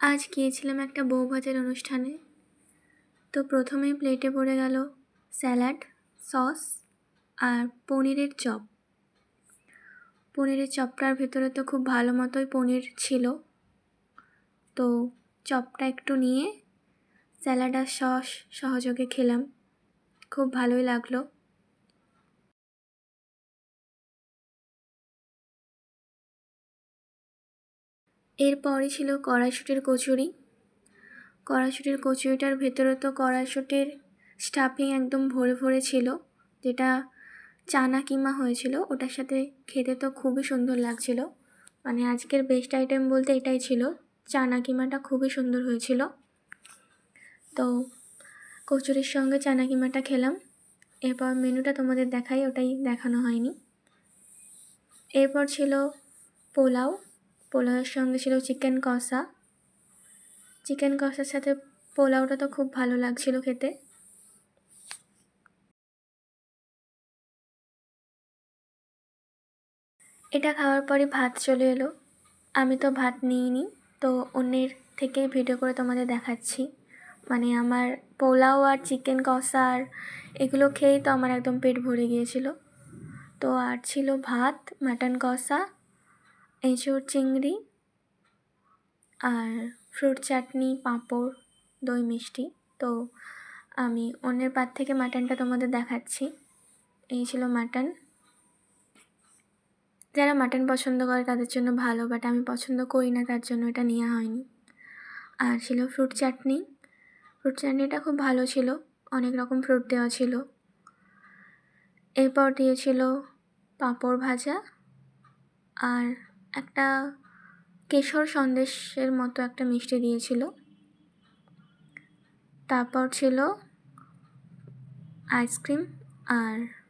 আজ গিয়েছিলাম একটা বউভাতের অনুষ্ঠানে। তো প্রথমেই প্লেটে পড়ে গেল স্যালাড, সস আর পনিরের চপ। পনিরের চপটার ভেতরে তো খুব ভালো মতোই পনির ছিল। তো চপটা একটু নিয়ে স্যালাড আর সস সহযোগে খেলাম, খুব ভালোই লাগলো। এরপরই ছিল কড়াইশুঁটির কচুরি। কড়াইশুঁটির কচুরিটার ভেতরে তো কড়াইশুঁটির স্টাফিং একদম ভরে ভরে ছিল, যেটা চানা কিমা হয়েছিল। ওটার সাথে খেতে তো খুবই সুন্দর লাগছিল। মানে আজকের বেস্ট আইটেম বলতে এটাই ছিল। চানা কিমাটা খুবই সুন্দর হয়েছিল। তো কচুরির সঙ্গে চানা কিমাটা খেলাম। এরপর মেনুটা তোমাদের দেখাই, ওটাই দেখানো হয়নি। এরপর ছিল পোলাও। পোলাওয়ের সঙ্গে ছিল চিকেন কষা। চিকেন কষার সাথে পোলাওটা তো খুব ভালো লাগছিল খেতে। এটা খাওয়ার পরে ভাত চলে এলো। আমি তো ভাত নিইনি, তো অন্যের থেকেই ভিডিও করে তোমাদের দেখাচ্ছি। মানে আমার পোলাও আর চিকেন কষা আর এগুলো খেয়েই তো আমার একদম পেট ভরে গিয়েছিল। তো আর ছিল ভাত, মাটন কষা, এঁচোড় চিংড়ি আর ফ্রুট চাটনি, পাঁপড়, দই মিষ্টি। তো আমি অন্যের পাত থেকে মাটনটা তোমাদের দেখাচ্ছি। এই ছিল মাটন। যারা মাটন পছন্দ করে তাদের জন্য ভালো, বাট আমি পছন্দ করি না, তার জন্য এটা নেওয়া হয়নি। আর ছিল ফ্রুট চাটনি। ফ্রুট চাটনিটা খুব ভালো ছিল, অনেক রকম ফ্রুট দেওয়া ছিল। এরপর দিয়েছিল পাঁপড় ভাজা আর একটা কেশর সন্দেশের মতো একটা মিষ্টি দিয়েছিল। তারপর ছিল আইসক্রিম আর